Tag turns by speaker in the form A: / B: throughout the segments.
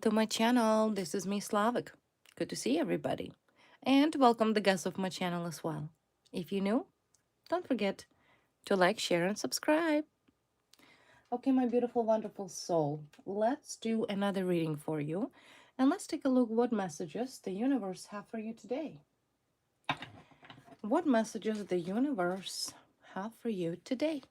A: to my channel. This is me, Slavic. Good to see everybody. And welcome the guests of my channel as well. If you're new, don't forget to like, share, and subscribe. Okay, my beautiful, wonderful soul. Let's do another reading for you. And let's take a look what messages the universe have for you today. What messages the universe have for you today?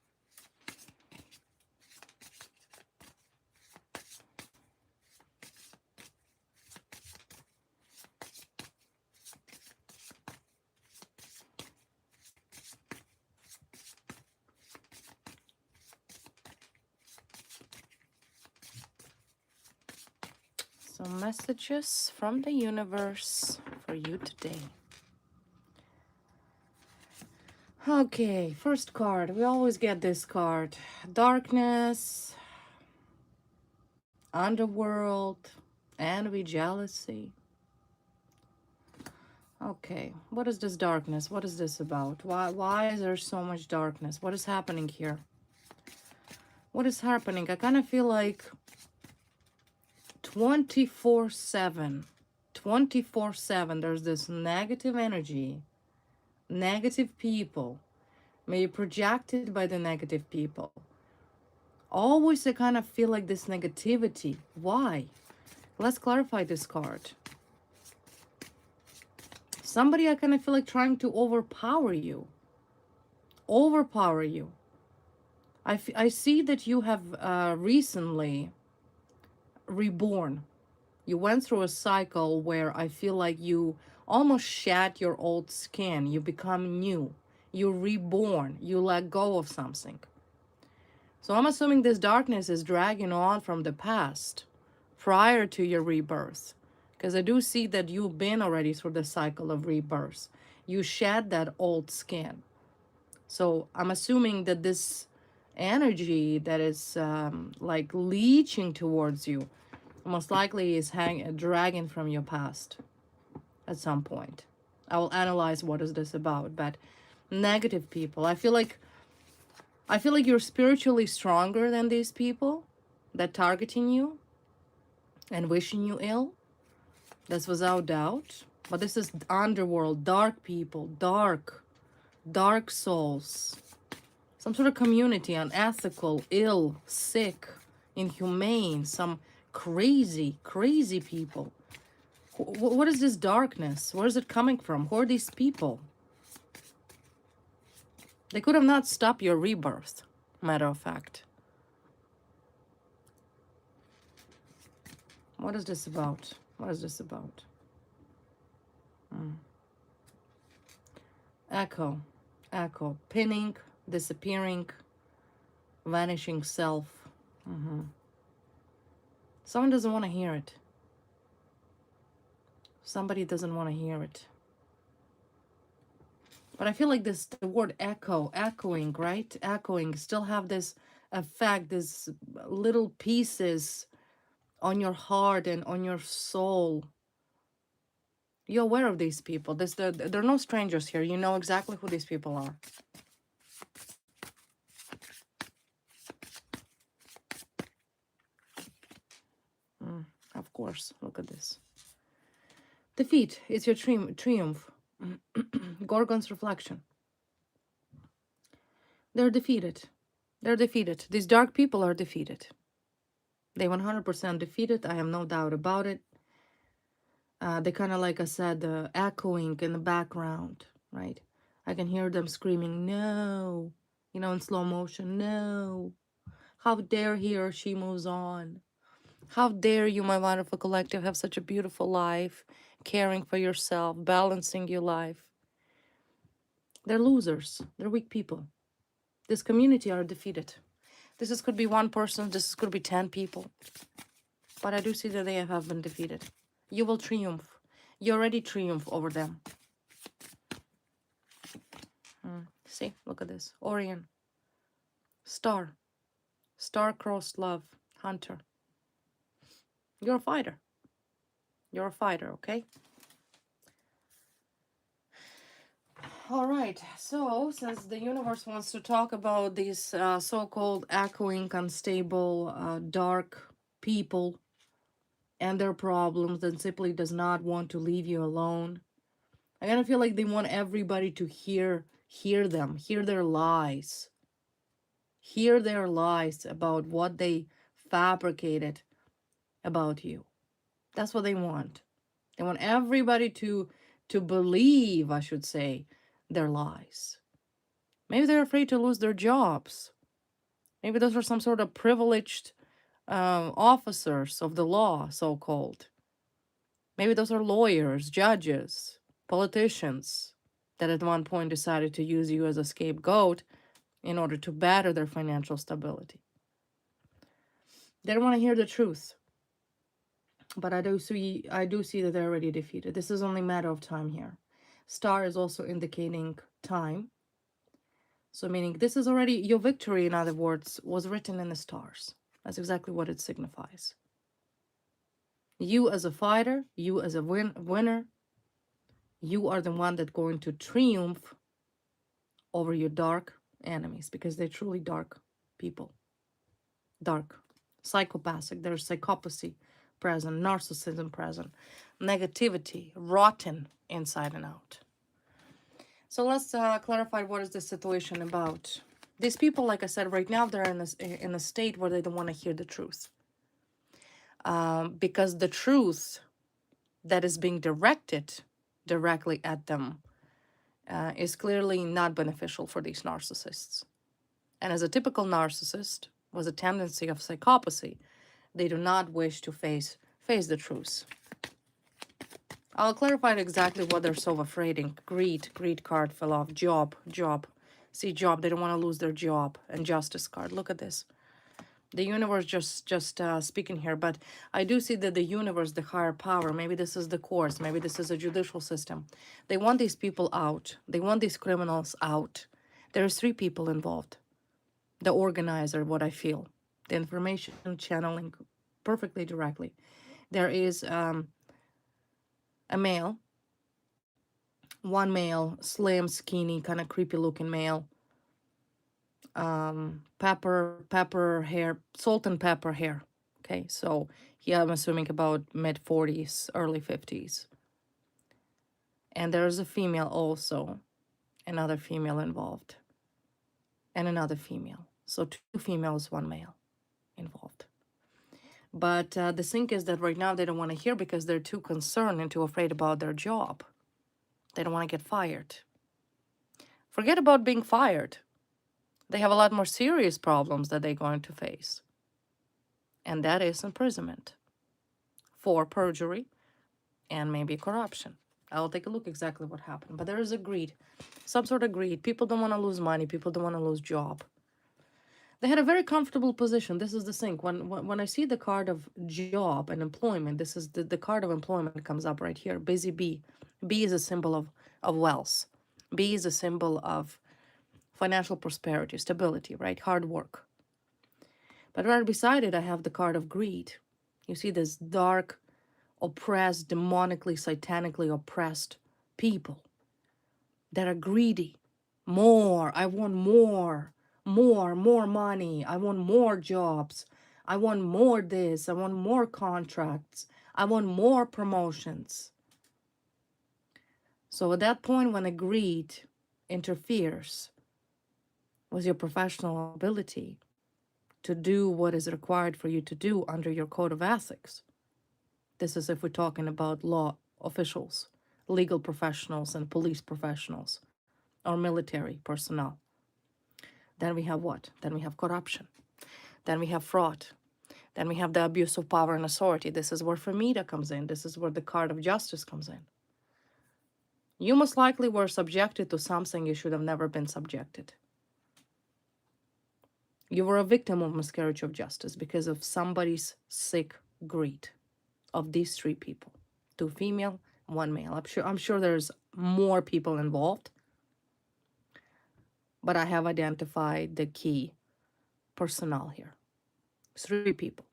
A: So messages from the universe for you today. Okay, first card. We always get this card. Darkness, underworld, envy, jealousy. Okay, what is this darkness? What is this about? Why is there so much darkness? What is happening here? What is happening? I kind of feel like 24/7. 24/7 there's this negative energy, negative people, maybe projected by the negative people. Always I kind of feel like this negativity. Why? Let's clarify this card. Somebody I kind of feel like trying to overpower you. Overpower you. I see that you have recently reborn. You went through a cycle where I feel like you almost shed your old skin. You become new. You're reborn. You let go of something. So I'm assuming this darkness is dragging on from the past, prior to your rebirth. Because I do see that you've been already through the cycle of rebirth. You shed that old skin. So I'm assuming that this energy that is like leeching towards you most likely is dragging from your past at some point. I will analyze what is this about, but negative people. I feel like you're spiritually stronger than these people that targeting you and wishing you ill. That's without doubt. But this is underworld, dark people, dark souls. Some sort of community, unethical, ill, sick, inhumane, some crazy people. What is this darkness? Where is it coming from? Who are these people? They could have not stopped your rebirth, matter of fact. What is this about? What is this about? Echo, pinning, disappearing, vanishing self. Someone doesn't want to hear it. Somebody doesn't want to hear it. But I feel like the word echoing, right? Echoing, still have this effect, this little pieces on your heart and on your soul. You're aware of these people. They're no strangers here. You know exactly who these people are. Of course, look at this. Defeat is your triumph. Gorgon's reflection. They're defeated. They're defeated. These dark people are defeated. They 100% defeated. I have no doubt about it. They kind of, like I said, echoing in the background, right? I can hear them screaming, no, in slow motion, no. How dare he or she moves on? How dare you, my wonderful collective, have such a beautiful life, caring for yourself, balancing your life. They're losers. They're weak people. This community are defeated. Could be one person. This could be 10 people. But I do see that they have been defeated. You will triumph. You already triumph over them. See, look at this. Orion. Star. Star-crossed love. Hunter. You're a fighter. You're a fighter, okay? All right. So, since the universe wants to talk about these so-called echoing, unstable, dark people, and their problems and simply does not want to leave you alone. I kind of feel like they want everybody to hear them, hear their lies about what they fabricated about you. That's what they want. They want everybody to believe, I should say, their lies. Maybe they're afraid to lose their jobs. Maybe those are some sort of privileged officers of the law, so called. Maybe those are lawyers, judges, politicians that at one point decided to use you as a scapegoat in order to batter their financial stability. They don't want to hear the truth. But I do see that they're already defeated. This is only a matter of time here. Star is also indicating time. So meaning this is already your victory, in other words, was written in the stars. That's exactly what it signifies. You as a fighter, you as a winner, you are the one that's going to triumph over your dark enemies, because they're truly dark people. Dark, psychopathic, there's psychopathy present, narcissism present, negativity, rotten inside and out. So let's clarify what is the situation about. These people, like I said, right now they're in a state where they don't want to hear the truth, because the truth that is being directed directly at them is clearly not beneficial for these narcissists. And as a typical narcissist with a tendency of psychopathy, they do not wish to face the truth. I'll clarify exactly what they're so afraid of. Greed card fell off. Job. See, job, they don't want to lose their job. And justice card, look at this. The universe just speaking here, but I do see that the universe, the higher power, maybe this is the courts, maybe this is a judicial system. They want these people out. They want these criminals out. There's 3 people involved. The organizer, what I feel. The information channeling perfectly directly. There is a male, one male, slim, skinny, kind of creepy looking male. Pepper hair, salt and pepper hair. Okay, so I'm assuming about mid 40s, early 50s. And there's a female also, another female involved, and another female. So 2 females, 1 male involved. But the thing is that right now they don't want to hear because they're too concerned and too afraid about their job. They don't want to get fired. Forget about being fired. They have a lot more serious problems that they're going to face. And that is imprisonment for perjury and maybe corruption. I'll take a look exactly what happened. But there is a greed, some sort of greed. People don't want to lose money. People don't want to lose job. They had a very comfortable position. This is the thing. When I see the card of job and employment, this is the card of employment comes up right here. Busy bee. Bee is a symbol of wealth. Bee is a symbol of financial prosperity, stability, right? Hard work. But right beside it, I have the card of greed. You see this dark, oppressed, demonically, satanically oppressed people that are greedy. More. I want more. More money. I want more jobs. I want more this. I want more contracts. I want more promotions. So at that point, when a greed interferes with your professional ability to do what is required for you to do under your code of ethics, this is if we're talking about law officials, legal professionals, and police professionals, or military personnel. Then we have what? Then we have corruption. Then we have fraud. Then we have the abuse of power and authority. This is where Femida comes in. This is where the card of justice comes in. You most likely were subjected to something you should have never been subjected. You were a victim of miscarriage of justice because of somebody's sick greed. Of these 3 people, 2 female, 1 male. I'm sure there's more people involved, but I have identified the key personnel here. 3 people.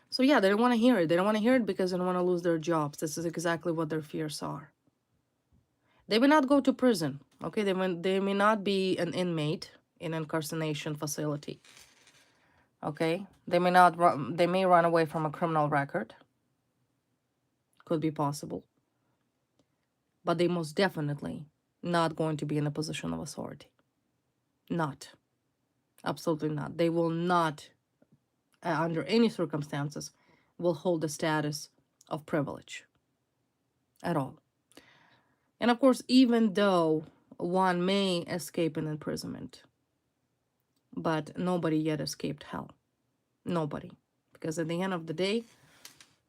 A: So yeah, they don't want to hear it. They don't want to hear it because they don't want to lose their jobs. This is exactly what their fears are. They may not go to prison. Okay, they may not be an inmate in an incarceration facility. Okay? They may not run, they may run away from a criminal record. Could be possible. But they most definitely not going to be in a position of authority. Not. Absolutely not. They will not, under any circumstances, will hold the status of privilege at all. And of course, even though one may escape an imprisonment, but nobody yet escaped hell. Nobody. Because at the end of the day,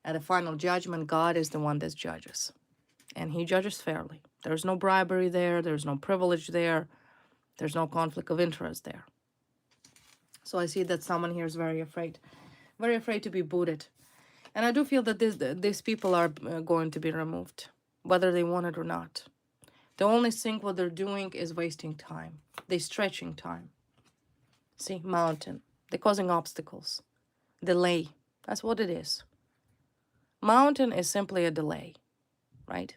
A: at the final judgment, God is the one that judges. And he judges fairly. There's no bribery there. There's no privilege there. There's no conflict of interest there. So I see that someone here is very afraid to be booted. And I do feel that these people are going to be removed, whether they want it or not. The only thing what they're doing is wasting time. They're stretching time. See, mountain. They're causing obstacles. Delay. That's what it is. Mountain is simply a delay, right?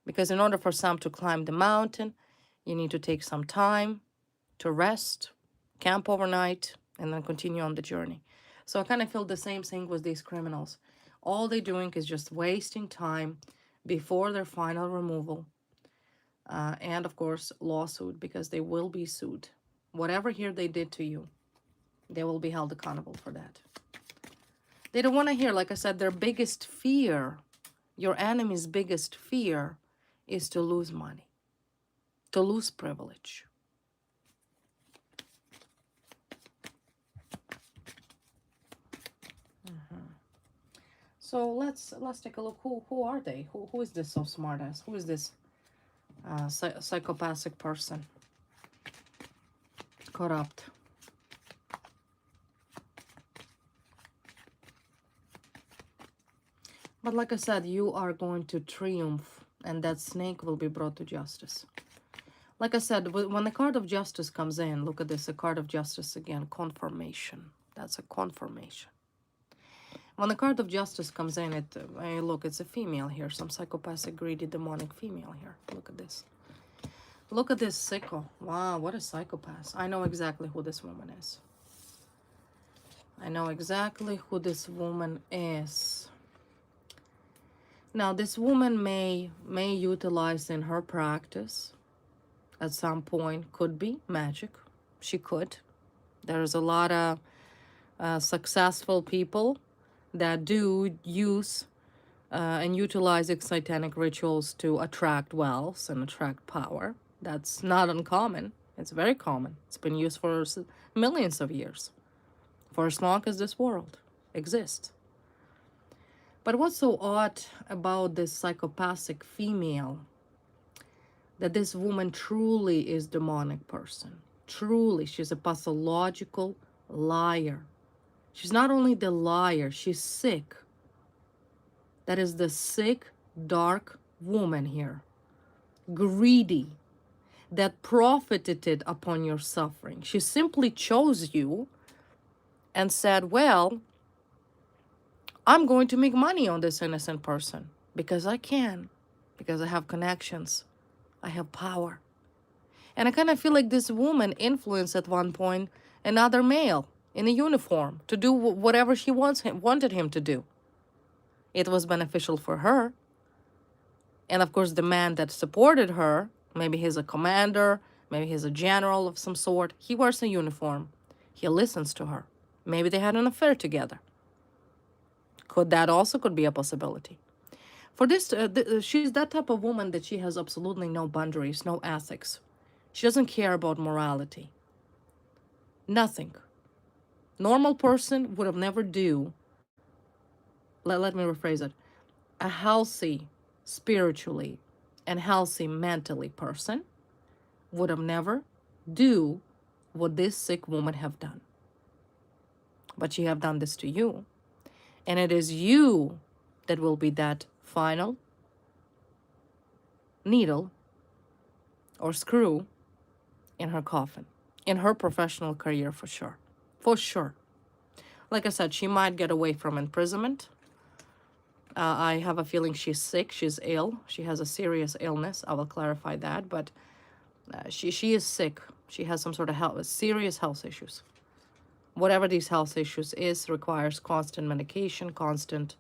A: Because in order for some to climb the mountain, you need to take some time to rest, camp overnight, and then continue on the journey. So I kind of feel the same thing with these criminals. All they're doing is just wasting time before their final removal. And of course, lawsuit, because they will be sued. Whatever here they did to you, they will be held accountable for that. They don't want to hear, like I said, their biggest fear, your enemy's biggest fear is to lose money, to lose privilege. So let's take a look. Who are they? Who is this so smartass? Who is this psychopathic person? Corrupt. But like I said, you are going to triumph, and that snake will be brought to justice. Like I said, when the card of justice comes in, look at this, a card of justice again, confirmation. That's a confirmation. When the card of justice comes in, look, it's a female here, some psychopathic, greedy, demonic female here. Look at this. Look at this sicko. Wow, what a psychopath. I know exactly who this woman is. I know exactly who this woman is. Now, this woman may utilize in her practice at some point, could be magic. She could. There's a lot of successful people that do use and utilize satanic rituals to attract wealth and attract power. That's not uncommon. It's very common. It's been used for millions of years, for as long as this world exists. But what's so odd about this psychopathic female, that this woman truly is a demonic person. Truly, she's a pathological liar. She's not only the liar, she's sick. That is the sick, dark woman here. Greedy, that profited upon your suffering. She simply chose you and said, well, I'm going to make money on this innocent person because I can, because I have connections, I have power. And I kind of feel like this woman influenced at one point another male in a uniform to do whatever she wanted him to do. It was beneficial for her. And of course, the man that supported her, maybe he's a commander, maybe he's a general of some sort, he wears a uniform. He listens to her. Maybe they had an affair together. That also could be a possibility. For this, she's that type of woman that she has absolutely no boundaries, no ethics. She doesn't care about morality. Nothing. Normal person would have never do. Let me rephrase it. A healthy, spiritually, and healthy mentally person would have never do what this sick woman have done. But she have done this to you. And it is you that will be that final needle or screw in her coffin, in her professional career for sure. For sure. Like I said, she might get away from imprisonment. I have a feeling she's sick, she's ill, she has a serious illness. I will clarify that, but she is sick. She has some sort of serious health issues. Whatever these health issues is, requires constant medication, constant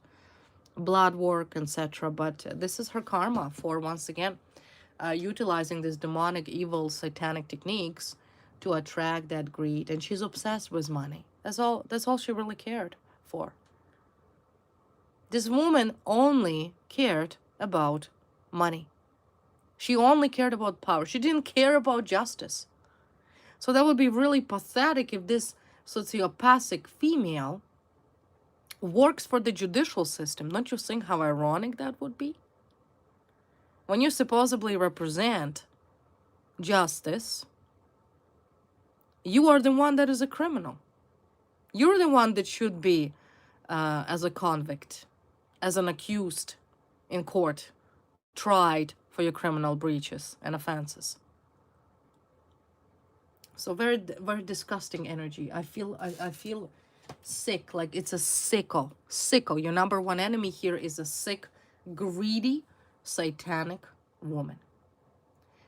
A: blood work, etc. But this is her karma for, once again, utilizing these demonic, evil, satanic techniques to attract that greed. And she's obsessed with money. That's all she really cared for. This woman only cared about money. She only cared about power. She didn't care about justice. So that would be really pathetic if this sociopathic female works for the judicial system. Don't you think how ironic that would be? When you supposedly represent justice, you are the one that is a criminal. You're the one that should be as a convict, as an accused in court, tried for your criminal breaches and offenses. So very, very disgusting energy. I feel sick, like it's a sicko. Sicko. Your number one enemy here is a sick, greedy, satanic woman.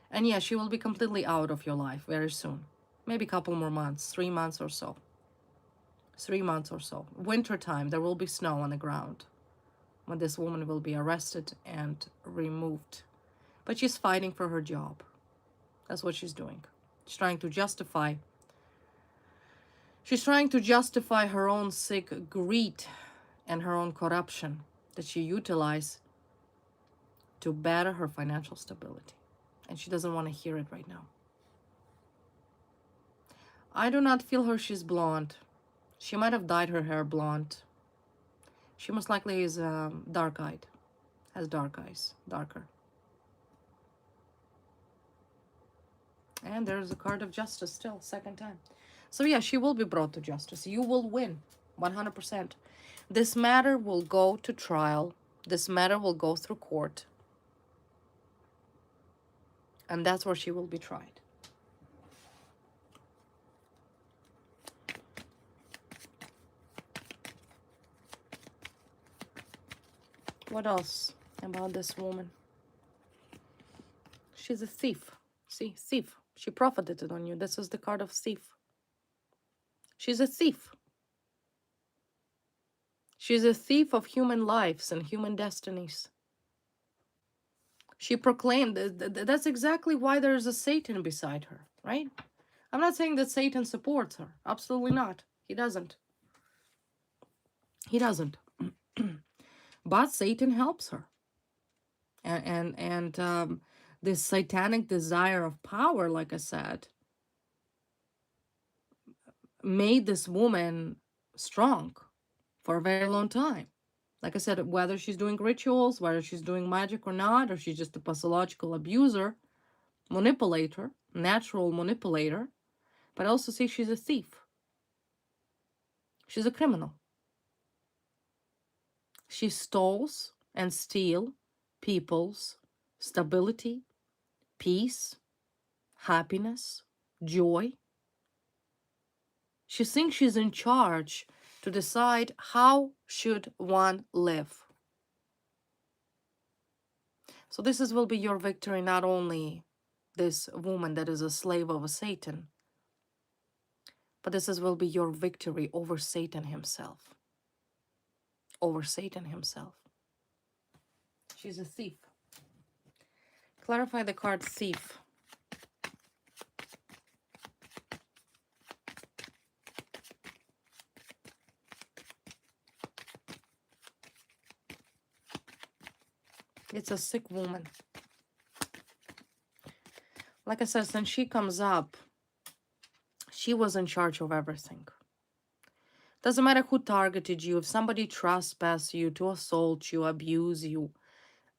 A: And yeah, she will be completely out of your life very soon. Maybe a couple more months, 3 months or so. 3 months or so. Winter time, there will be snow on the ground when this woman will be arrested and removed. But she's fighting for her job. That's what she's doing. She's trying to justify her own sick greed and her own corruption that she utilized to better her financial stability. And she doesn't want to hear it right now. I do not feel her. She's blonde. She might have dyed her hair blonde. She most likely is dark-eyed. Has dark eyes. Darker. And there's a card of justice still, second time. So yeah, she will be brought to justice. You will win, 100%. This matter will go to trial. This matter will go through court. And that's where she will be tried. What else about this woman? She's a thief. See, thief. She profited on you. This is the card of thief. She's a thief. She's a thief of human lives and human destinies. She proclaimed that's exactly why there's a Satan beside her, right? I'm not saying that Satan supports her. Absolutely not. He doesn't. He doesn't. But Satan helps her. And this satanic desire of power, like I said, made this woman strong for a very long time. Like I said, whether she's doing rituals, whether she's doing magic or not, or she's just a pathological abuser, manipulator, natural manipulator, but also see she's a thief. She's a criminal. She steals and steals people's stability, peace, happiness, joy. She thinks she's in charge to decide how should one live. So this will be your victory, not only this woman that is a slave of a Satan, but this will be your victory over Satan himself. Over Satan himself. She's a thief. Clarify the card thief. It's a sick woman. Like I said, since she comes up, she was in charge of everything. Doesn't matter who targeted you. If somebody trespassed you, to assault you, abuse you,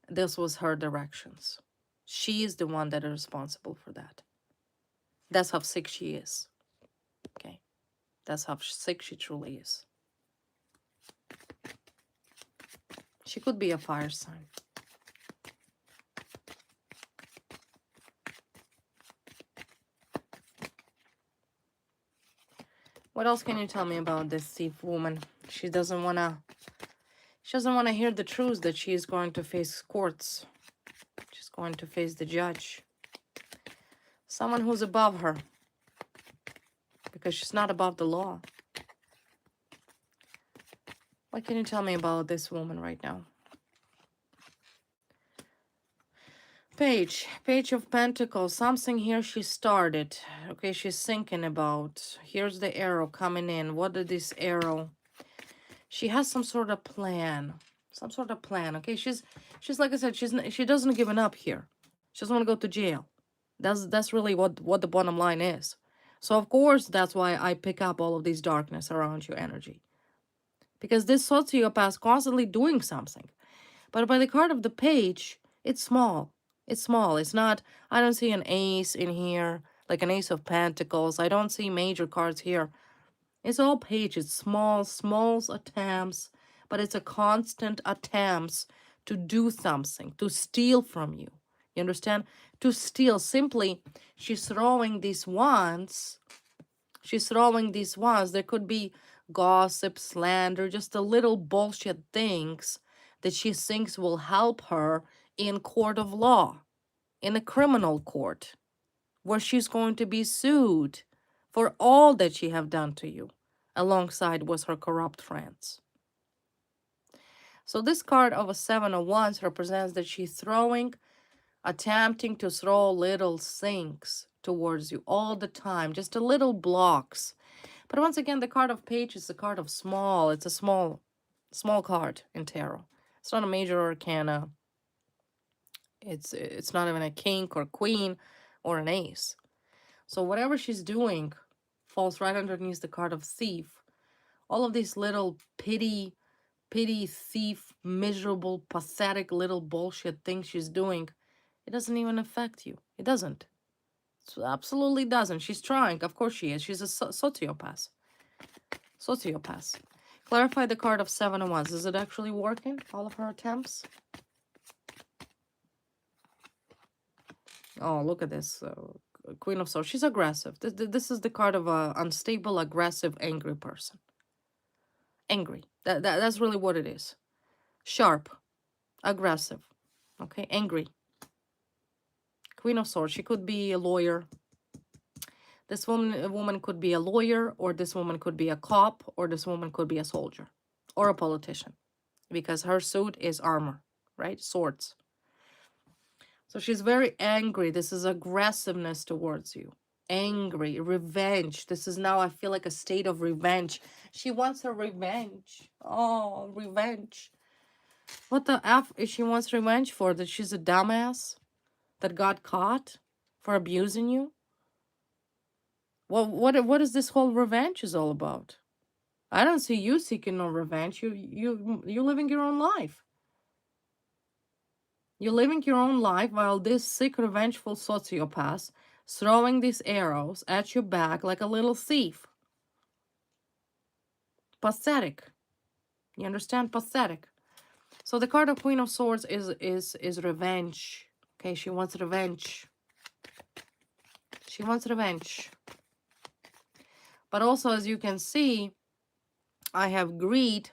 A: this was her directions. She is the one that is responsible for that. That's how sick she is. Okay? That's how sick she truly is. She could be a fire sign. What else can you tell me about this thief woman? She doesn't wanna hear the truth that she is going to face courts. She's going to face the judge. Someone who's above her. Because she's not above the law. What can you tell me about this woman right now? Page of Pentacles. Something here she started. Okay, she's thinking about. Here's the arrow coming in. What did this arrow? She has some sort of plan. Some sort of plan. Okay, she's like I said, she doesn't give up here. She doesn't want to go to jail. That's really what the bottom line is. So of course that's why I pick up all of these darkness around your energy. Because this sociopath constantly doing something. But by the card of the page, it's small. It's small. It's not, I don't see an ace in here, like an ace of pentacles. I don't see major cards here. It's all pages, small attempts, but it's a constant attempts to do something, to steal from you. You understand? To steal. Simply, she's throwing these wands. She's throwing these wands. There could be gossip, slander, just a little bullshit things that she thinks will help her in court of law, in a criminal court, where she's going to be sued for all that she have done to you, alongside with her corrupt friends. So this card of a 7 of Wands represents that she's attempting to throw little things towards you all the time, just a little blocks. But once again, the card of Page is the card of small. It's a small card in tarot. It's not a major arcana. It's not even a king or queen or an ace. So whatever she's doing falls right underneath the card of thief. All of these little pity, thief, miserable, pathetic little bullshit things she's doing, it doesn't even affect you. It doesn't. It absolutely doesn't. She's trying. Of course she is. She's a sociopath. Sociopath. Clarify the card of 7 of Wands. Is it actually working? All of her attempts? Oh, look at this. Queen of Swords. She's aggressive. This is the card of a unstable, aggressive, angry person. Angry. That's really what it is. Sharp. Aggressive. Okay, angry. Queen of Swords. She could be a lawyer. This woman could be a lawyer, or this woman could be a cop, or this woman could be a soldier, or a politician, because her suit is armor, right? Swords. So she's very angry. This is aggressiveness towards you. Angry, revenge. This is now, I feel like, a state of revenge. She wants her revenge. Oh, revenge. What the F is she wants revenge for? That she's a dumbass that got caught for abusing you? Well, what is this whole revenge is all about? I don't see you seeking no revenge. You're living your own life. You're living your own life while this sick, revengeful sociopath throwing these arrows at your back like a little thief. Pathetic. You understand? Pathetic. So the card of Queen of Swords is revenge. Okay, she wants revenge. She wants revenge. But also, as you can see, I have greed,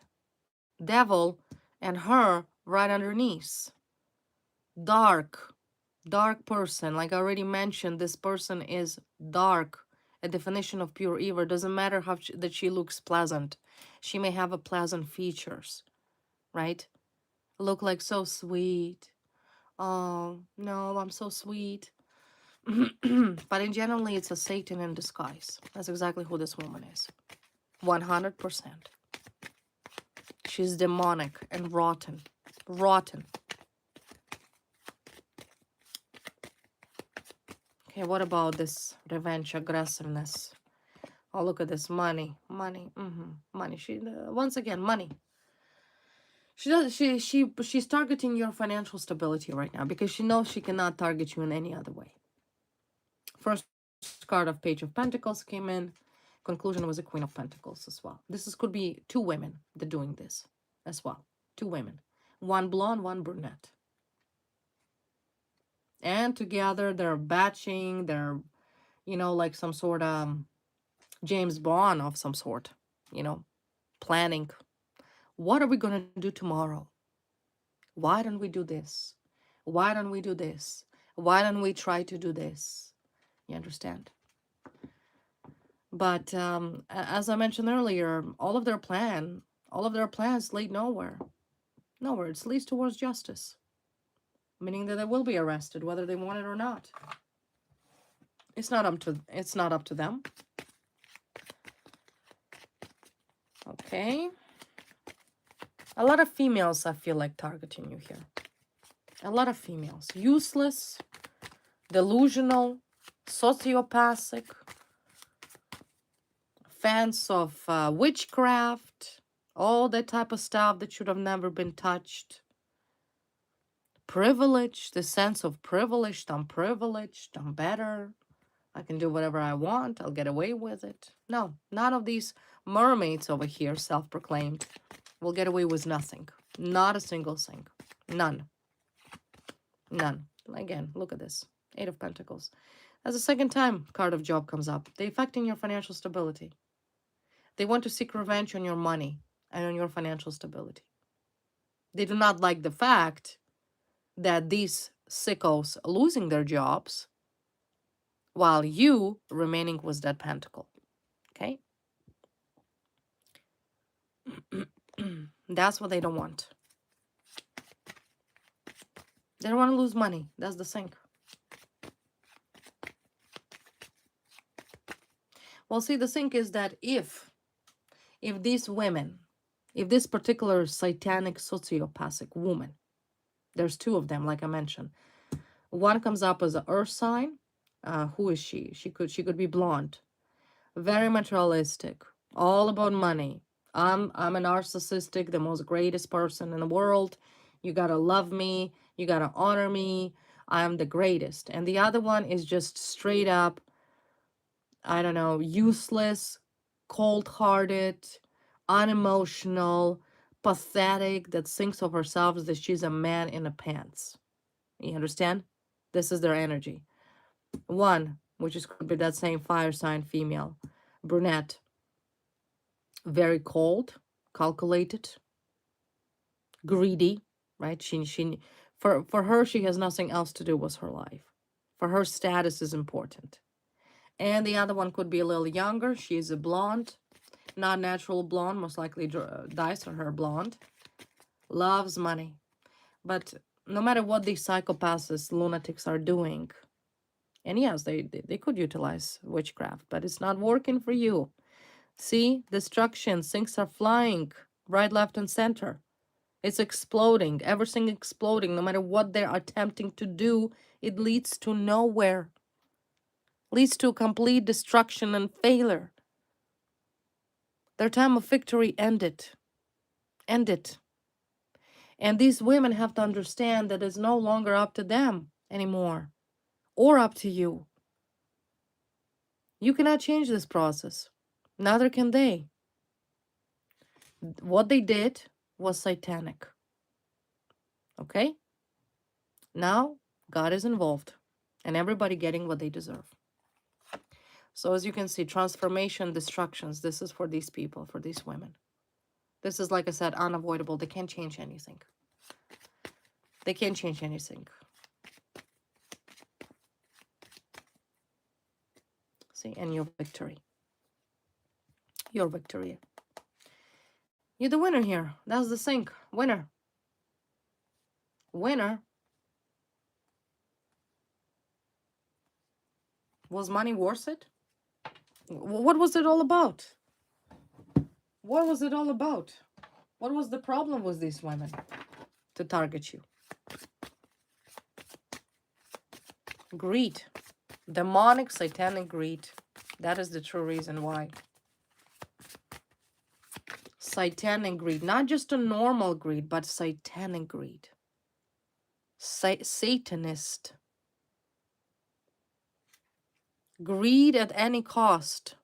A: devil, and her right underneath. Dark person. Like I already mentioned, this person is dark. A definition of pure evil. Doesn't matter how that she looks pleasant. She may have a pleasant features, right? Look like so sweet. Oh, no, I'm so sweet. But in generally, it's a Satan in disguise. That's exactly who this woman is. 100%. She's demonic and rotten. Rotten. Okay, what about this revenge, aggressiveness? Oh, look at this. Money. Money. Money. Once again, money. She's targeting your financial stability right now because she knows she cannot target you in any other way. First card of Page of Pentacles came in. Conclusion was a Queen of Pentacles as well. Could be 2 women that are doing this as well. 2 women. One blonde, one brunette. And together they're batching. They're, like some sort of James Bond of some sort. Planning. What are we going to do tomorrow? Why don't we do this? Why don't we do this? Why don't we try to do this? You understand? But as I mentioned earlier, all of their plan All of their plans lead nowhere. Nowhere. It leads towards justice, meaning that they will be arrested whether they want it or not. It's not up to them. Okay. A lot of females, I feel like, targeting you here. A lot of females. Useless, delusional, sociopathic, fans of witchcraft, all that type of stuff that should have never been touched. Privilege, the sense of privileged, I'm better. I can do whatever I want. I'll get away with it. No, none of these mermaids over here, self-proclaimed, will get away with nothing. Not a single thing. None. None. Again, look at this. 8 of Pentacles. As the second time card of job comes up, they're affecting your financial stability. They want to seek revenge on your money and on your financial stability. They do not like the fact that these sickos are losing their jobs while you remaining with that pentacle. Okay? That's what they don't want. They don't want to lose money. That's the thing. Well, see, the thing is that if these women, if this particular satanic sociopathic woman, there's 2 of them, like I mentioned. One comes up as an earth sign. Who is she? She could be blonde, very materialistic, all about money. I'm a narcissistic, the most greatest person in the world. You gotta love me. You gotta honor me. I'm the greatest. And the other one is just straight up, I don't know, useless, cold-hearted, unemotional, pathetic, that thinks of herself that she's a man in the pants. You understand? This is their energy. One, which is could be that same fire sign female, brunette, very cold, calculated, greedy, right? For her, she has nothing else to do with her life. For her, status is important. And the other one could be a little younger. She's a blonde, not natural blonde, most likely dyes her hair blonde. Loves money. But no matter what these psychopaths, lunatics are doing, and yes, they could utilize witchcraft, but it's not working for you. See, destruction, things are flying right, left, and center. It's exploding, everything exploding. No matter what they're attempting to do, it leads to nowhere. Leads to complete destruction and failure. Their time of victory ended. Ended. And these women have to understand that it's no longer up to them anymore, or up to you. You cannot change this process. Neither can they. What they did was satanic. Okay? Now, God is involved, and everybody getting what they deserve. So as you can see, transformation, destructions, this is for these people, for these women. This is, like I said, unavoidable. They can't change anything. They can't change anything. See, and your victory. Your victory. You're the winner here. That's the thing. Winner. Winner. Was money worth it? What was it all about? What was it all about? What was the problem with these women to target you? Greed. Demonic, satanic greed. That is the true reason why. Satanic greed. Not just a normal greed, but satanic greed. Satanist. Greed at any cost.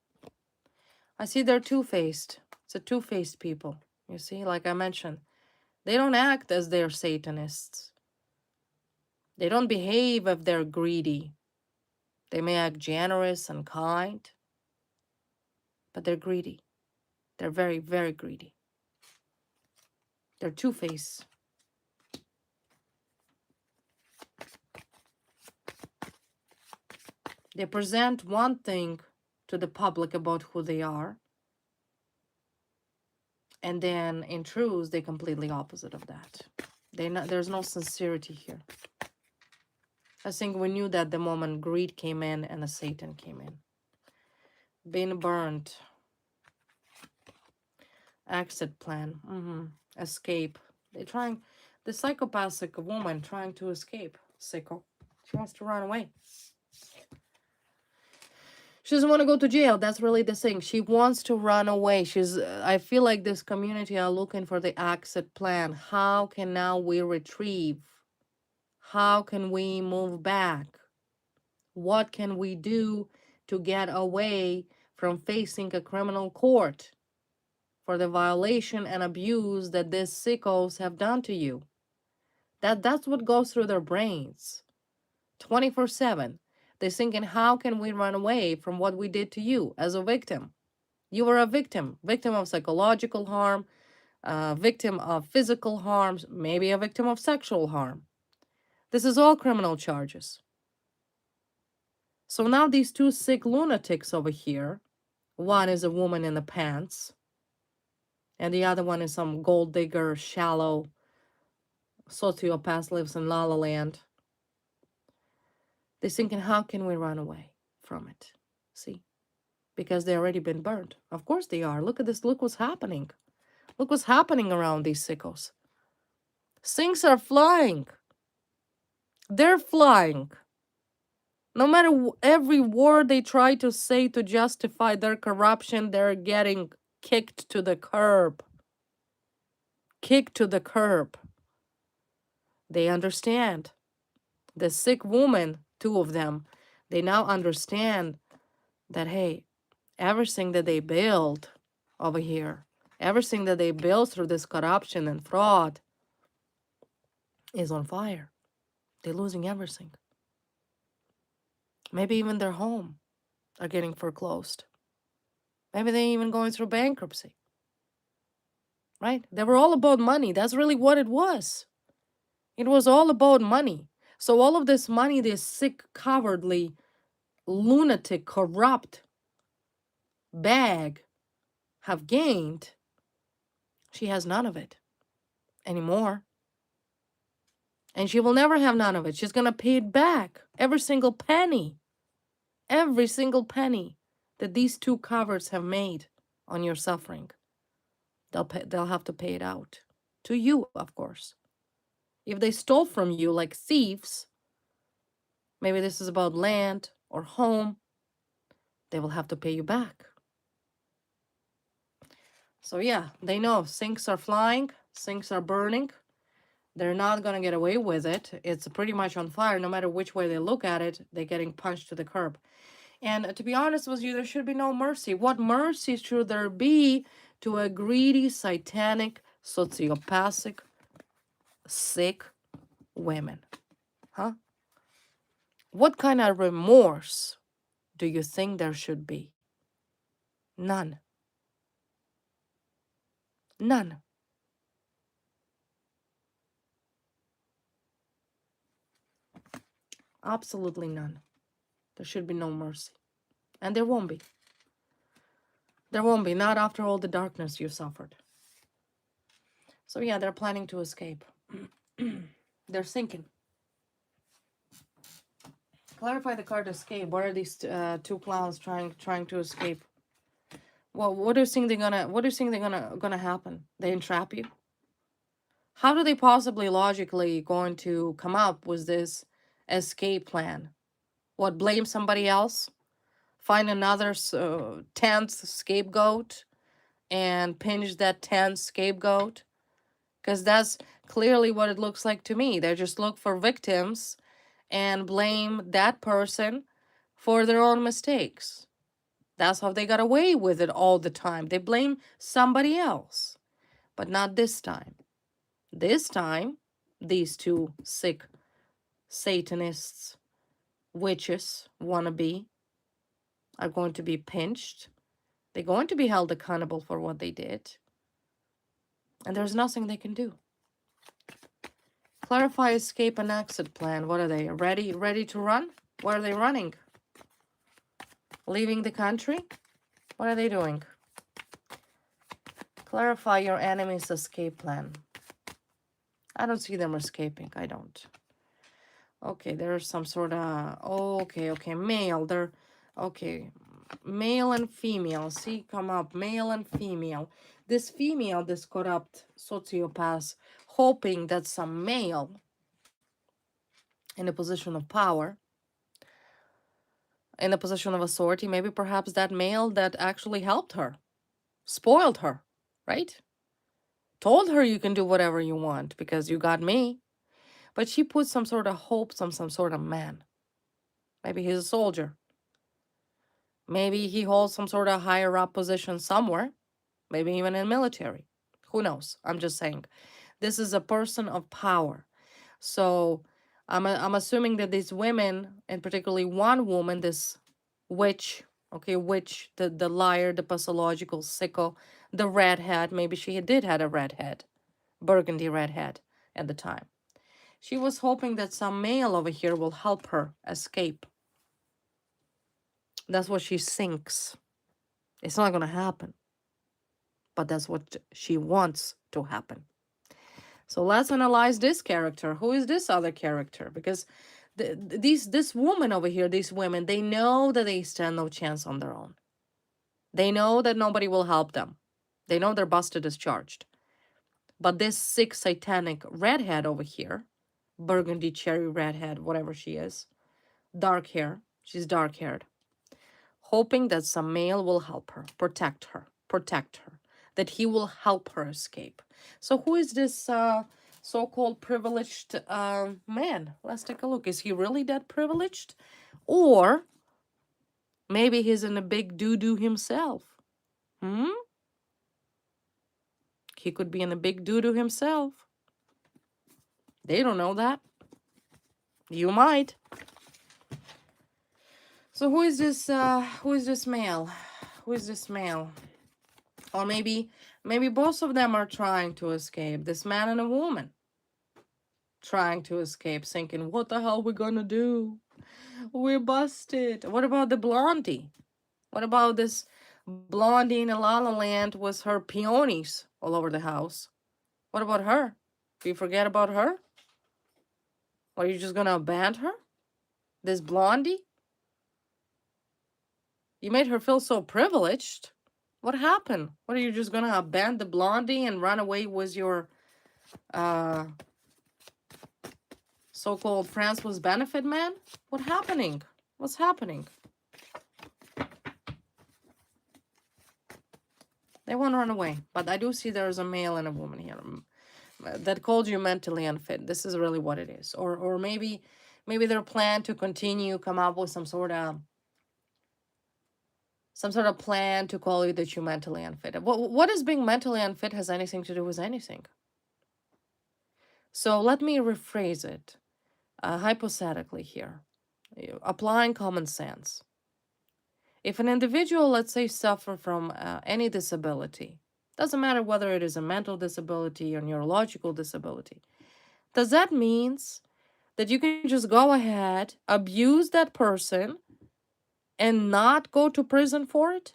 A: I see they're two-faced. It's a two-faced people. You see, like I mentioned, they don't act as they're Satanists. They don't behave if they're greedy. They may act generous and kind, but they're greedy. They're very, very greedy. They're two-faced. They present one thing to the public about who they are, And then in truth, they're completely opposite of that. There's no sincerity here. I think we knew that the moment greed came in and the Satan came in. Being burned. Exit plan. Escape. They're trying, the psychopathic woman trying to escape. Sicko. She wants to run away. She doesn't want to go to jail. That's really the thing. She wants to run away. I feel like this community are looking for the exit plan. How can now we retrieve? How can we move back? What can we do to get away from facing a criminal court for the violation and abuse that these sickos have done to you? That's what goes through their brains 24/7. They're thinking, how can we run away from what we did to you as a victim? You were a victim of psychological harm, victim of physical harms, maybe a victim of sexual harm. This is all criminal charges. So now these two sick lunatics over here, one is a woman in the pants, and the other one is some gold digger, shallow sociopath lives in La La Land. They're thinking, how can we run away from it? See? Because they already been burned. Of course they are. Look at this. Look what's happening. Look what's happening around these sickos. Things are flying. They're flying. No matter every word they try to say to justify their corruption, they're getting kicked to the curb. Kicked to the curb. They understand. The sick woman, two of them, they now understand that, hey, everything that they build over here, everything that they build through this corruption and fraud is on fire. They're losing everything. Maybe even their home are getting foreclosed. Maybe they're even going through bankruptcy. Right? They were all about money. That's really what it was. It was all about money. So all of this money, this sick, cowardly, lunatic, corrupt bag have gained, she has none of it anymore. And she will never have none of it. She's going to pay it back. Every single penny. Every single penny that these two cowards have made on your suffering. They'll have to pay it out. To you, of course. If they stole from you like thieves, maybe this is about land or home, they will have to pay you back. So yeah, they know things are flying, things are burning. They're not going to get away with it. It's pretty much on fire. No matter which way they look at it, they're getting punched to the curb. And to be honest with you, there should be no mercy. What mercy should there be to a greedy, satanic, sociopathic, sick women? Huh? What kind of remorse do you think there should be? None. None. Absolutely none. There should be no mercy. And there won't be. There won't be. Not after all the darkness you suffered. So yeah, they're planning to escape. They're thinking. Clarify the card escape. What are these two clowns trying to escape? Well, what do you think they're gonna happen? They entrap you? How do they possibly logically going to come up with this escape plan? What, blame somebody else? Find another 10th scapegoat and pinch that 10th scapegoat? Because that's clearly what it looks like to me. They just look for victims and blame that person for their own mistakes. That's how they got away with it all the time. They blame somebody else, but not this time. This time, these two sick Satanists, witches, wannabe, are going to be pinched. They're going to be held accountable for what they did. And there's nothing they can do. Clarify escape and exit plan. What are they? Ready to run? Where are they running? Leaving the country? What are they doing? Clarify your enemy's escape plan. I don't see them escaping. I don't. Okay, there's some sort of... Okay, male. They're... Okay, male and female. See, come up. Male and female. This female, this corrupt sociopath, hoping that some male in a position of power, in a position of authority, maybe perhaps that male that actually helped her, spoiled her, right? Told her you can do whatever you want because you got me. But she put some sort of hopes on some sort of man. Maybe he's a soldier. Maybe he holds some sort of higher up position somewhere. Maybe even in military. Who knows? I'm just saying. This is a person of power. So I'm assuming that these women, and particularly one woman, this witch, okay, witch, the liar, the pathological sicko, the redhead, maybe she did had a redhead, burgundy redhead at the time. She was hoping that some male over here will help her escape. That's what she thinks. It's not going to happen. But that's what she wants to happen. So let's analyze this character. Who is this other character? Because this woman over here, these women, they know that they stand no chance on their own. They know that nobody will help them. They know they're busted discharged. But this sick satanic redhead over here, burgundy cherry redhead, whatever she is, dark hair, she's dark haired, hoping that some male will help her, protect her, that he will help her escape. So who is this so-called privileged man? Let's take a look. Is he really that privileged? Or maybe he's in a big doo-doo himself. He could be in a big doo-doo himself. They don't know that. You might. So who is this male? Who is this male? Or maybe both of them are trying to escape. This man and a woman trying to escape, thinking, what the hell we gonna do? We're busted. What about the blondie? What about this blondie in La La Land with her peonies all over the house? What about her? Do you forget about her? Or are you just gonna abandon her? This blondie? You made her feel so privileged. What happened? What, are you just gonna abandon the blondie and run away with your so-called friends with benefit man? What's happening? What's happening? They won't run away. But I do see there's a male and a woman here that called you mentally unfit. This is really what it is. Or maybe their plan to continue, come up with some sort of plan to call you that you're mentally unfit. What is being mentally unfit has anything to do with anything? So let me rephrase it hypothetically here, applying common sense. If an individual, let's say, suffer from any disability, doesn't matter whether it is a mental disability or neurological disability, does that mean that you can just go ahead, abuse that person, and not go to prison for it?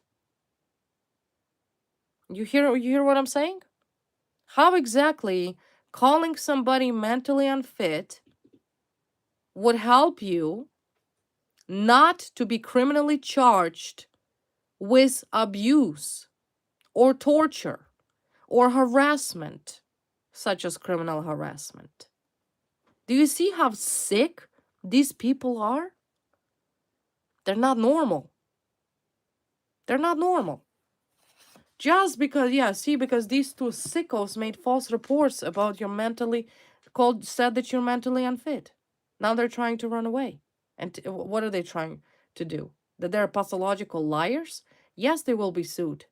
A: You hear what I'm saying? How exactly calling somebody mentally unfit would help you not to be criminally charged with abuse or torture or harassment, such as criminal harassment? Do you see how sick these people are? They're not normal. They're not normal. Just because, because these two sickos made false reports about your said that you're mentally unfit. Now they're trying to run away. And what are they trying to do? That they're pathological liars? Yes, they will be sued.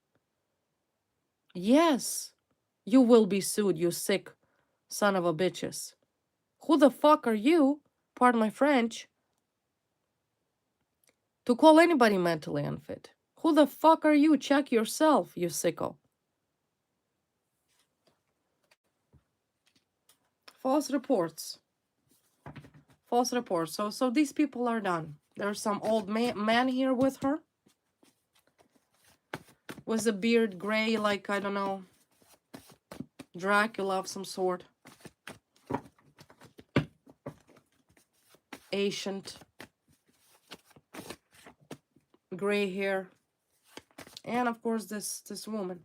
A: Yes, you will be sued, you sick son of a bitches. Who the fuck are you, pardon my French, to call anybody mentally unfit? Who the fuck are you? Check yourself, you sicko. False reports. False reports. So these people are done. There's some old man here with her. With a beard gray, like, I don't know, Dracula of some sort. Ancient. Gray hair. And of course this woman.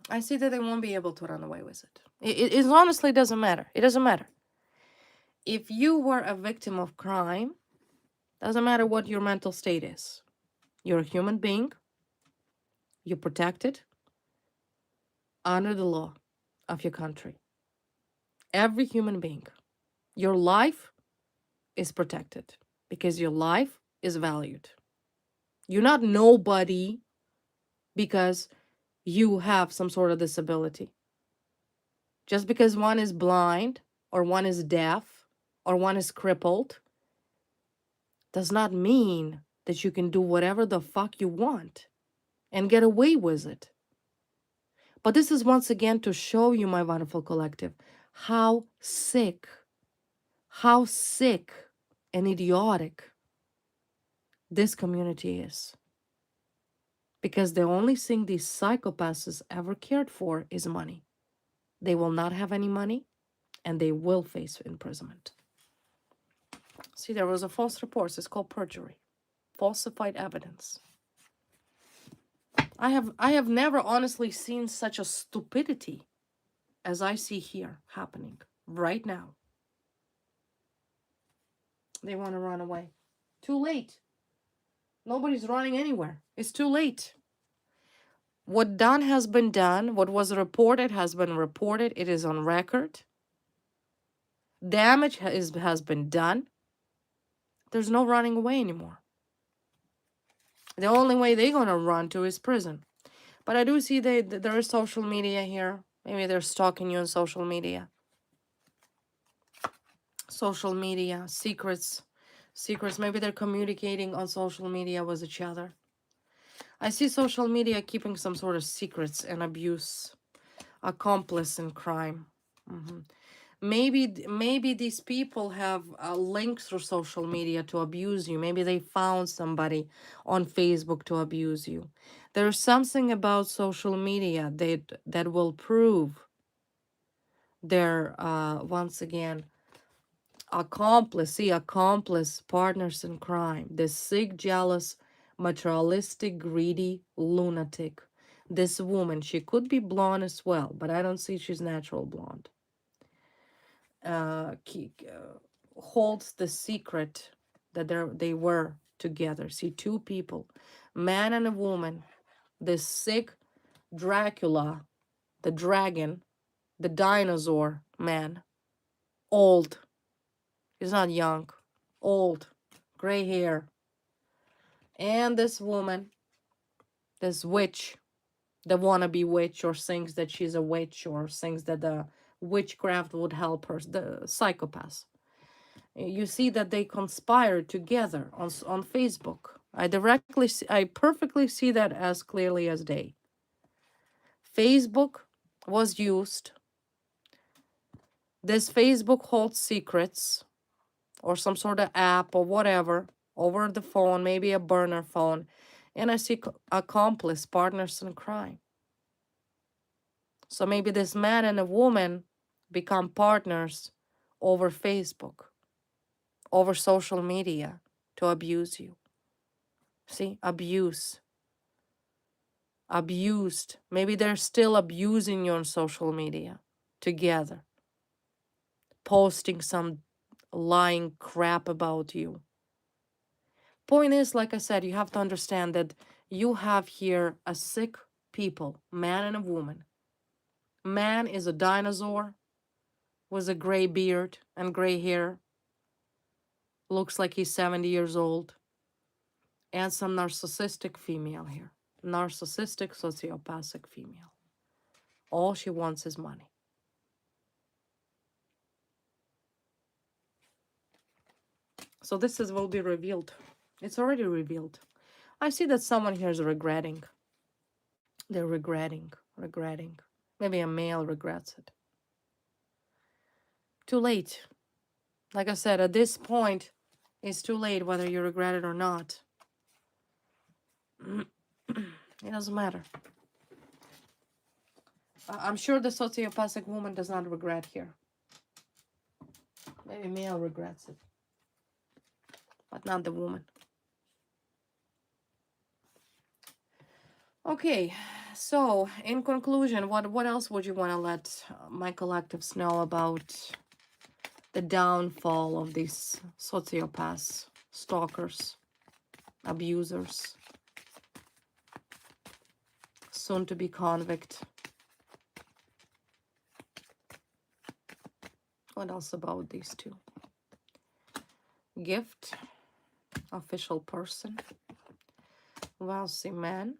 A: I see that they won't be able to run away with it. It honestly doesn't matter. It doesn't matter. If you were a victim of crime, doesn't matter what your mental state is. You're a human being. You're protected under the law of your country. Every human being. Your life is protected because your life is valued. You're not nobody because you have some sort of disability. Just because one is blind or one is deaf or one is crippled does not mean that you can do whatever the fuck you want and get away with it. But this is once again to show you, my wonderful collective, how sick and idiotic this community is. Because the only thing these psychopaths ever cared for is money. They will not have any money and they will face imprisonment. See, there was a false report. It's called perjury. Falsified evidence. I have never honestly seen such a stupidity as I see here happening right now. They want to run away. Too late. Nobody's running anywhere. It's too late. What done has been done. What was reported has been reported. It is on record. Damage has been done. There's no running away anymore. The only way they're going to run to is prison. But I do see there is social media here. Maybe they're stalking you on social media. Social media, secrets. Maybe they're communicating on social media with each other. I see social media keeping some sort of secrets and abuse. Accomplice in crime. Maybe these people have a link through social media to abuse you. Maybe they found somebody on Facebook to abuse you. There's something about social media that will prove their once again accomplice partners in crime. This sick, jealous, materialistic, greedy lunatic. This woman, she could be blonde as well, but I don't see she's natural blonde. Holds the secret that they were together. See, two people, man and a woman. This sick Dracula, the dragon, the dinosaur man, old. He's not young, old, gray hair. And this woman, this witch, the wannabe witch, or thinks that she's a witch, or thinks that the witchcraft would help her, the psychopath. You see that they conspired together on Facebook. I perfectly see that as clearly as day. Facebook was used. This Facebook holds secrets or some sort of app or whatever over the phone, maybe a burner phone. And I see accomplice, partners in crime. So maybe this man and a woman become partners over Facebook, over social media to abuse you. See, abuse. Abused. Maybe they're still abusing you on social media together, posting some lying crap about you. Point is, like I said, you have to understand that you have here a sick people, man and a woman. Man is a dinosaur with a gray beard and gray hair. Looks like he's 70 years old. And some narcissistic female here. Narcissistic, sociopathic female. All she wants is money. So this will be revealed. It's already revealed. I see that someone here is regretting. They're regretting. Maybe a male regrets it. Too late. Like I said, at this point, it's too late whether you regret it or not. It doesn't matter. I'm sure the sociopathic woman does not regret here. Maybe male regrets it, but not the woman. Okay, so in conclusion, what else would you want to let my collectives know about the downfall of these sociopaths, stalkers, abusers, soon to be convict? What else about these two? Gift, official person, wealthy man,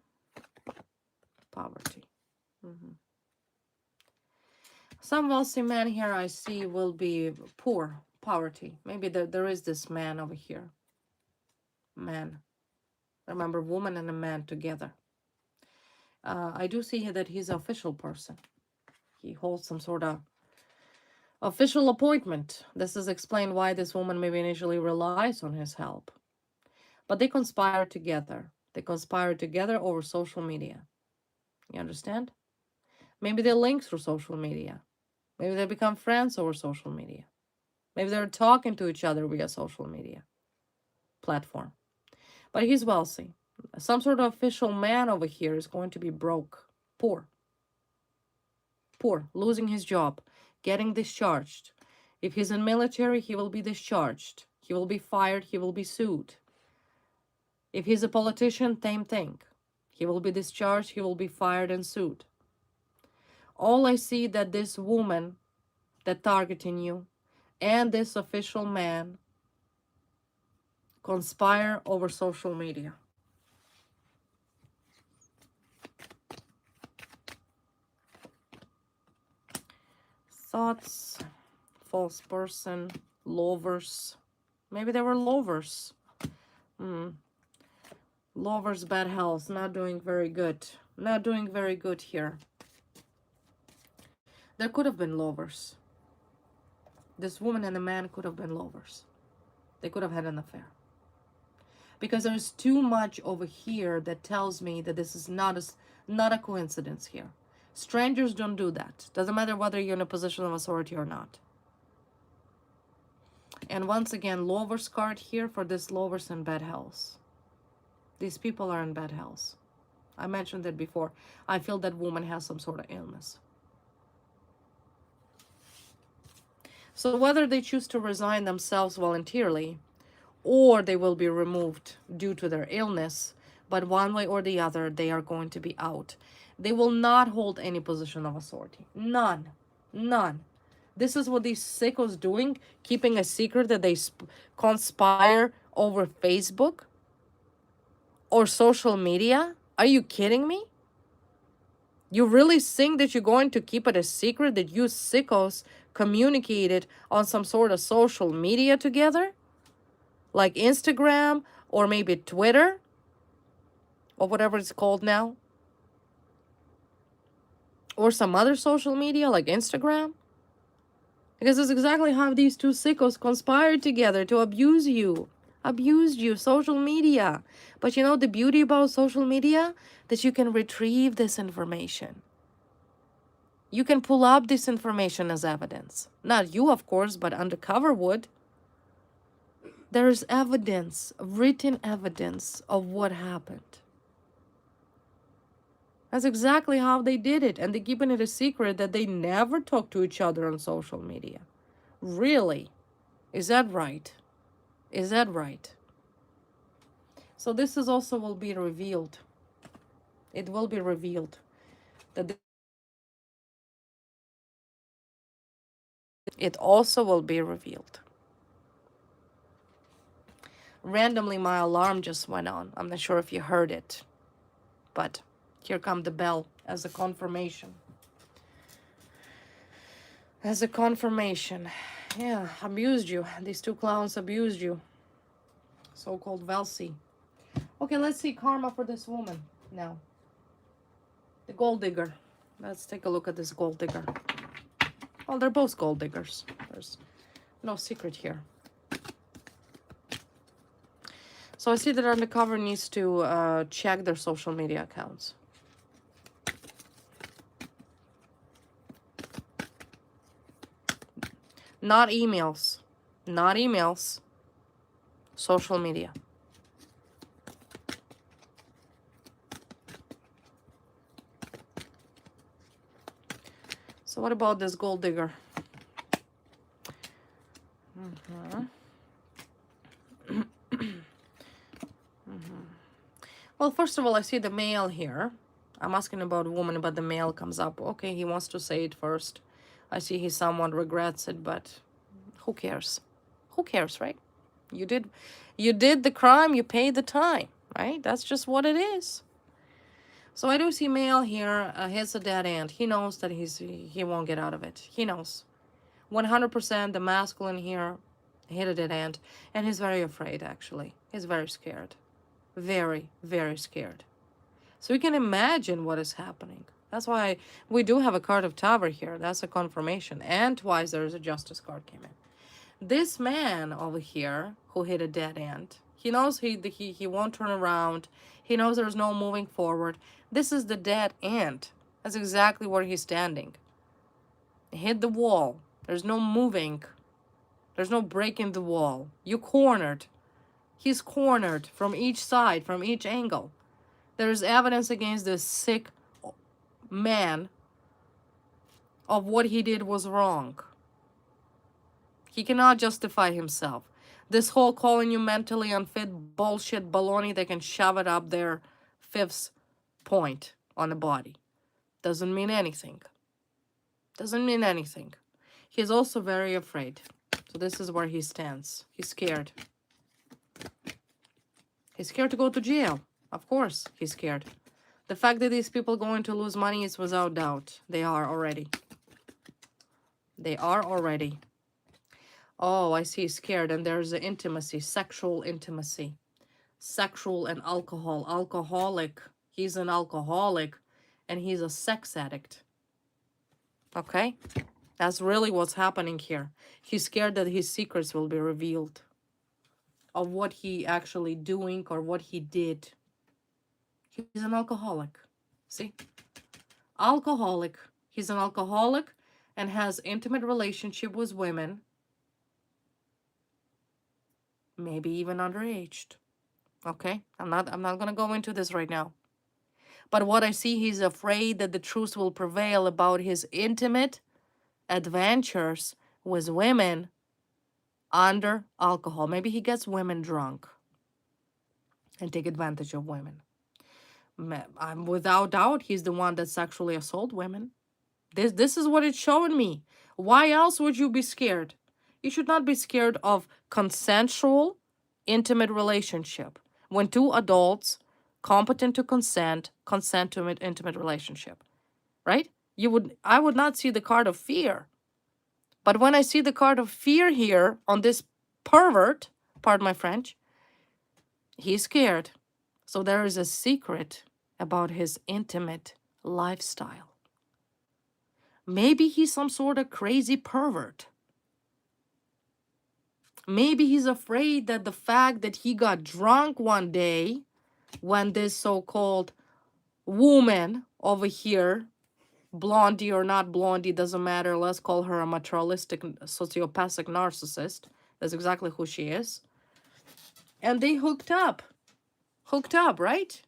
A: poverty. Some wealthy man here I see will be poor, poverty. Maybe there is this man over here. Man. Remember, woman and a man together. I do see here that he's an official person. He holds some sort of official appointment. This is explained why this woman maybe initially relies on his help. But they conspire together. They conspire together over social media. You understand? Maybe they link through social media. Maybe they become friends over social media. Maybe they're talking to each other via social media platform. But he's wealthy. Some sort of official man over here is going to be broke, poor, losing his job, getting discharged. If he's in military, he will be discharged. He will be fired. He will be sued. If he's a politician, same thing. He will be discharged. He will be fired and sued. All I see that this woman that targeting you and this official man conspire over social media. Thoughts, false person, lovers. Maybe they were lovers. Lovers, bad health, not doing very good. Not doing very good here. There could have been lovers. This woman and the man could have been lovers. They could have had an affair. Because there's too much over here that tells me that this is not a coincidence here. Strangers don't do that. Doesn't matter whether you're in a position of authority or not. And once again, lovers card here for this lovers in bad health. These people are in bad health. I mentioned that before. I feel that woman has some sort of illness. So whether they choose to resign themselves voluntarily or they will be removed due to their illness, but one way or the other, they are going to be out. They will not hold any position of authority. None. None. This is what these sickos doing, keeping a secret that they conspire over Facebook or social media. Are you kidding me? You really think that you're going to keep it a secret that you sickos communicated on some sort of social media together? Like Instagram or maybe Twitter or whatever it's called now? Or some other social media like Instagram? Because it's exactly how these two sickos conspired together to abuse you. Abused you, social media. But you know the beauty about social media? That you can retrieve this information. You can pull up this information as evidence. Not you, of course, but undercover would. There is evidence, written evidence of what happened. That's exactly how they did it. And they're keeping it a secret that they never talk to each other on social media. Really? Is that right? Is that right? So this is also will be revealed. It will be revealed that it also will be revealed. Randomly, my alarm just went on. I'm not sure if you heard it, but here comes the bell as a confirmation. As a confirmation. Yeah, abused you. These two clowns abused you. So-called wealthy. Okay, let's see karma for this woman now. The gold digger. Let's take a look at this gold digger. Well, they're both gold diggers. There's no secret here. So I see that undercover needs to check their social media accounts. Not emails. Not emails. Social media. So what about this gold digger? Well, first of all, I see the male here. I'm asking about a woman, but the male comes up. Okay, he wants to say it first. I see he somewhat regrets it, but who cares? Who cares, right? You did the crime, you paid the time, right? That's just what it is. So I do see male here. He's a dead end. He knows that he won't get out of it. He knows. 100% the masculine here hit a dead end. And he's very afraid, actually. He's very scared. Very, very scared. So you can imagine what is happening. That's why we do have a card of Tower here. That's a confirmation. And twice there's a Justice card came in. This man over here who hit a dead end, he knows he won't turn around. He knows there's no moving forward. This is the dead end. That's exactly where he's standing. He hit the wall. There's no moving. There's no breaking the wall. You cornered. He's cornered from each side, from each angle. There's evidence against this sick man of what he did was wrong. He cannot justify himself. This whole calling you mentally unfit bullshit baloney, they can shove it up their fifth point on the body. Doesn't mean anything. Doesn't mean anything. He's also very afraid. So this is where he stands. He's scared. He's scared to go to jail. Of course, he's scared. The fact that these people going to lose money is without doubt. They are already. They are already. Oh, I see, scared. And there's the intimacy, sexual intimacy. Sexual and alcohol. Alcoholic. He's an alcoholic. And he's a sex addict. Okay? That's really what's happening here. He's scared that his secrets will be revealed. Of what he actually doing or what he did. He's an alcoholic. See? Alcoholic. He's an alcoholic and has intimate relationship with women. Maybe even underaged. Okay? I'm not going to go into this right now. But what I see, he's afraid that the truth will prevail about his intimate adventures with women under alcohol. Maybe he gets women drunk and take advantage of women. I'm without doubt he's the one that sexually assault women. This is what it's showing me. Why else would you be scared? You should not be scared of consensual, intimate relationship. When two adults, competent to consent to an intimate relationship, right? I would not see the card of fear. But when I see the card of fear here on this pervert, pardon my French, he's scared. So there is a secret about his intimate lifestyle. Maybe he's some sort of crazy pervert. Maybe he's afraid that the fact that he got drunk one day when this so-called woman over here, blondie or not blondie, doesn't matter, let's call her a materialistic, sociopathic narcissist. That's exactly who she is. And they hooked up, right?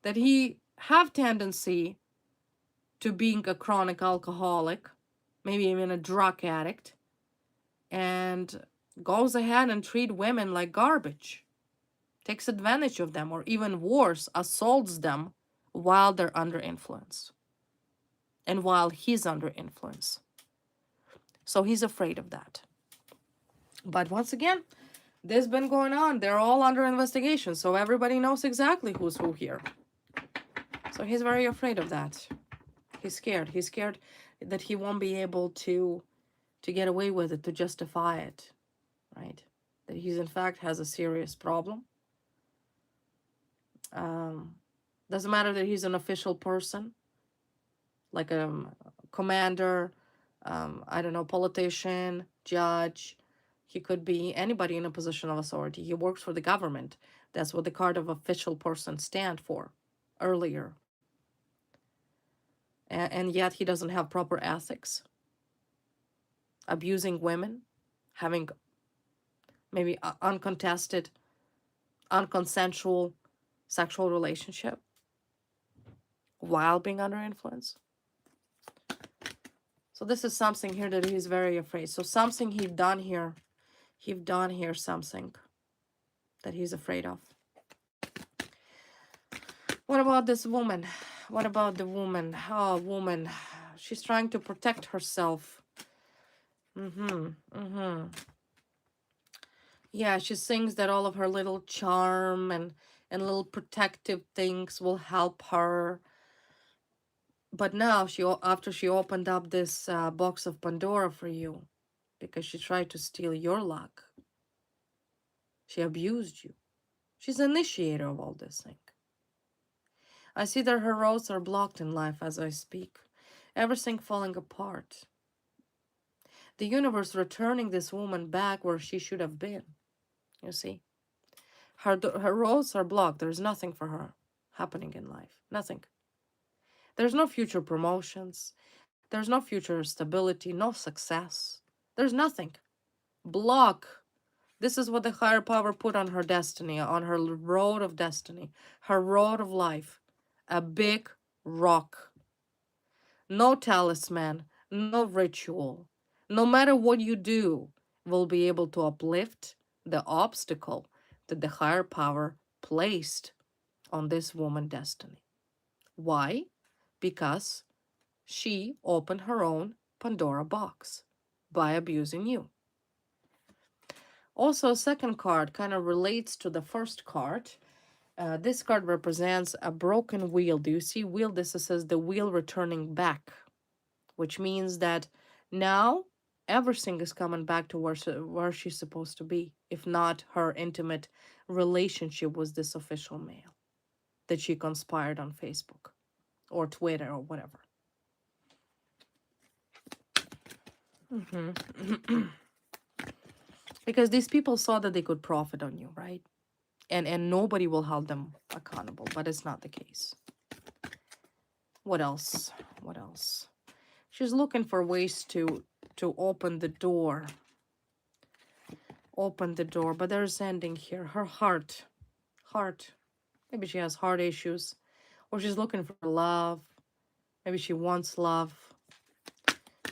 A: That he have tendency to being a chronic alcoholic, maybe even a drug addict, and goes ahead and treat women like garbage, takes advantage of them, or even worse, assaults them while they're under influence and while he's under influence. So he's afraid of that. But once again, this has been going on. They're all under investigation, so everybody knows exactly who's who here. So he's very afraid of that. He's scared. He's scared that he won't be able to get away with it, to justify it, right? That he's in fact has a serious problem. Doesn't matter that he's an official person, like a commander, I don't know, politician, judge. He could be anybody in a position of authority. He works for the government. That's what the card of official person stand for earlier. And yet he doesn't have proper ethics, abusing women, having maybe uncontested, unconsensual sexual relationship while being under influence. So this is something here that he's very afraid. So something he done here something that he's afraid of. What about this woman? What about the woman? Oh, woman. She's trying to protect herself. Yeah, she thinks that all of her little charm and little protective things will help her. But now, after she opened up this box of Pandora for you, because she tried to steal your luck, she abused you. She's the initiator of all this thing. I see that her roads are blocked in life as I speak. Everything falling apart. The universe returning this woman back where she should have been. You see? Her roads are blocked. There's nothing for her happening in life. Nothing. There's no future promotions. There's no future stability, no success. There's nothing. Block. This is what the higher power put on her destiny, on her road of destiny, her road of life. A big rock. No talisman, no ritual. No matter what you do, will be able to uplift the obstacle that the higher power placed on this woman's destiny. Why? Because she opened her own Pandora box by abusing you. Also, second card kind of relates to the first card. This card represents a broken wheel. Do you see wheel? This says the wheel returning back, which means that now everything is coming back to where she's supposed to be, if not her intimate relationship with this official male that she conspired on Facebook or Twitter or whatever. Because these people saw that they could profit on you, right? And nobody will hold them accountable, but it's not the case. What else? What else? She's looking for ways to open the door. Open the door, but there's ending here. Her heart. Maybe she has heart issues, or she's looking for love. Maybe she wants love.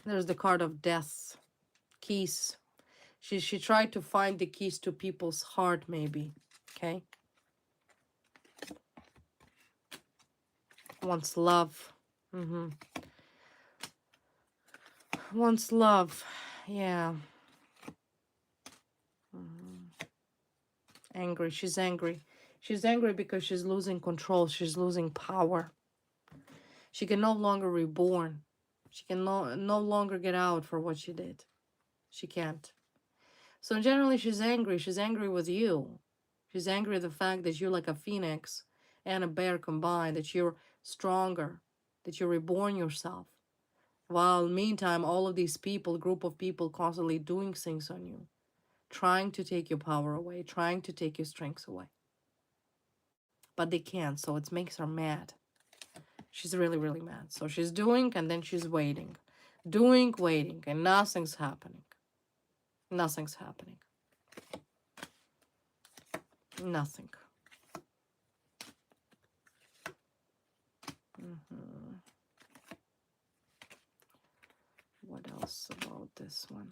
A: There's the card of death. Keys. She tried to find the keys to people's heart, maybe. Okay. Wants love. Wants love. Yeah. Angry. She's angry. She's angry because she's losing control. She's losing power. She can no longer reborn. She can no longer get out for what she did. She can't. So generally, she's angry. She's angry with you. She's angry at the fact that you're like a phoenix and a bear combined, that you're stronger, that you reborn yourself. While meantime, all of these people, group of people constantly doing things on you, trying to take your power away, trying to take your strengths away. But they can't, so it makes her mad. She's really, really mad. So she's doing, and then she's waiting. Doing, waiting, and nothing's happening. Nothing's happening. Nothing. What else about this one?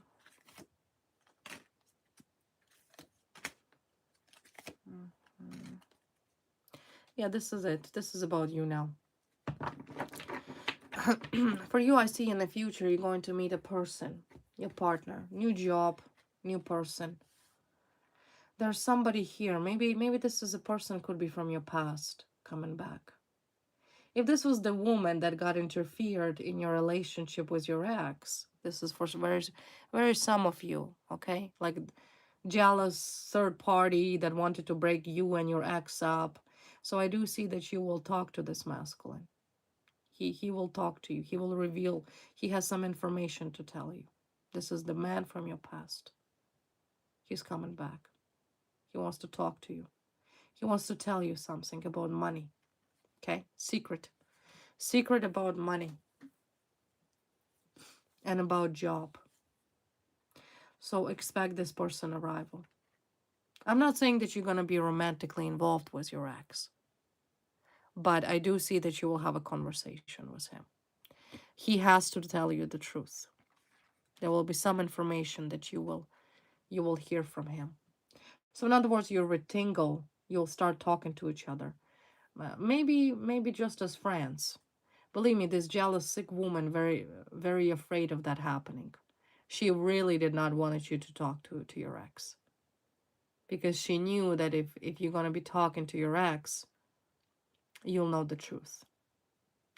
A: Yeah, this is it. This is about you now. For you, I see in the future you're going to meet a person, your partner, new job, new person. There's somebody here. Maybe this is a person, could be from your past, coming back. If this was the woman that got interfered in your relationship with your ex, this is for very some of you, okay? Like jealous third party that wanted to break you and your ex up. So I do see that you will talk to this masculine. He will talk to you. He will reveal. He has some information to tell you. This is the man from your past. He's coming back. He wants to talk to you. He wants to tell you something about money. Okay? Secret. Secret about money and about job. So expect this person arrival. I'm not saying that you're going to be romantically involved with your ex, but I do see that you will have a conversation with him. He has to tell you the truth. There will be some information that you will hear from him. So in other words, you'll rekindle, you'll start talking to each other. Maybe just as friends. Believe me, this jealous, sick woman, very afraid of that happening. She really did not want you to talk to your ex. Because she knew that if you're going to be talking to your ex, you'll know the truth.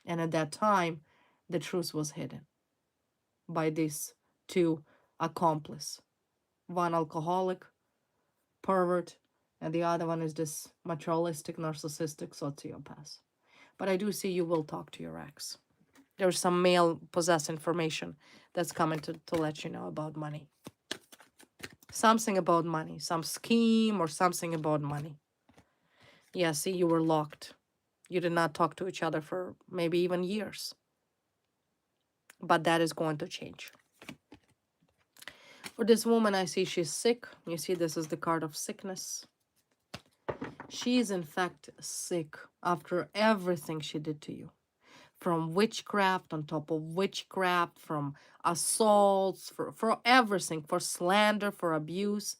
A: And at that time, the truth was hidden by these two accomplices. One alcoholic, pervert, and the other one is this materialistic, narcissistic sociopath. But I do see you will talk to your ex. There's some male possessed information that's coming to let you know about money. Something about money, some scheme or something about money. Yeah, see, you were locked. You did not talk to each other for maybe even years. But that is going to change. For this woman, I see she's sick. You see, this is the card of sickness. She is in fact sick after everything she did to you. From witchcraft on top of witchcraft, from assaults, for everything, for slander, for abuse.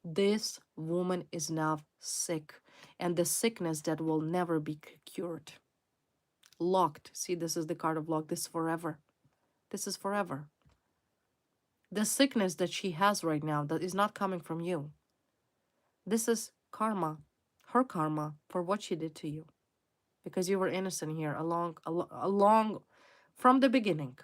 A: This woman is now sick. And the sickness that will never be cured. Locked. See, this is the card of lock. This is forever. This is forever. The sickness that she has right now that is not coming from you. This is karma. Her karma for what she did to you. Because you were innocent here along from the beginning.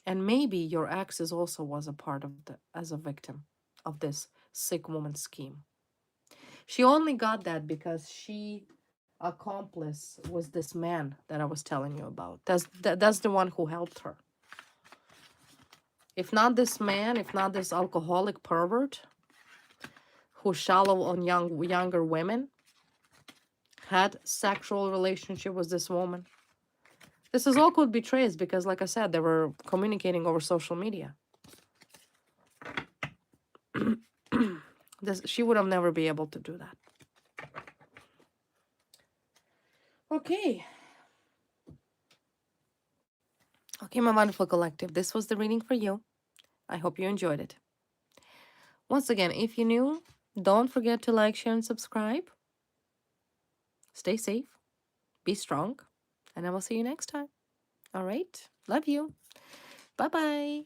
A: And maybe your ex is also was a part of as a victim of this sick woman scheme. She only got that because she accomplice was this man that I was telling you about. That's the one who helped her. If not this man, if not this alcoholic pervert who shallow on younger women, had sexual relationship with this woman. This is all could be traced because, like I said, they were communicating over social media. She would have never be able to do that. Okay. Okay, my wonderful collective. This was the reading for you. I hope you enjoyed it. Once again, if you're new, don't forget to like, share, and subscribe. Stay safe. Be strong. And I will see you next time. All right. Love you. Bye-bye.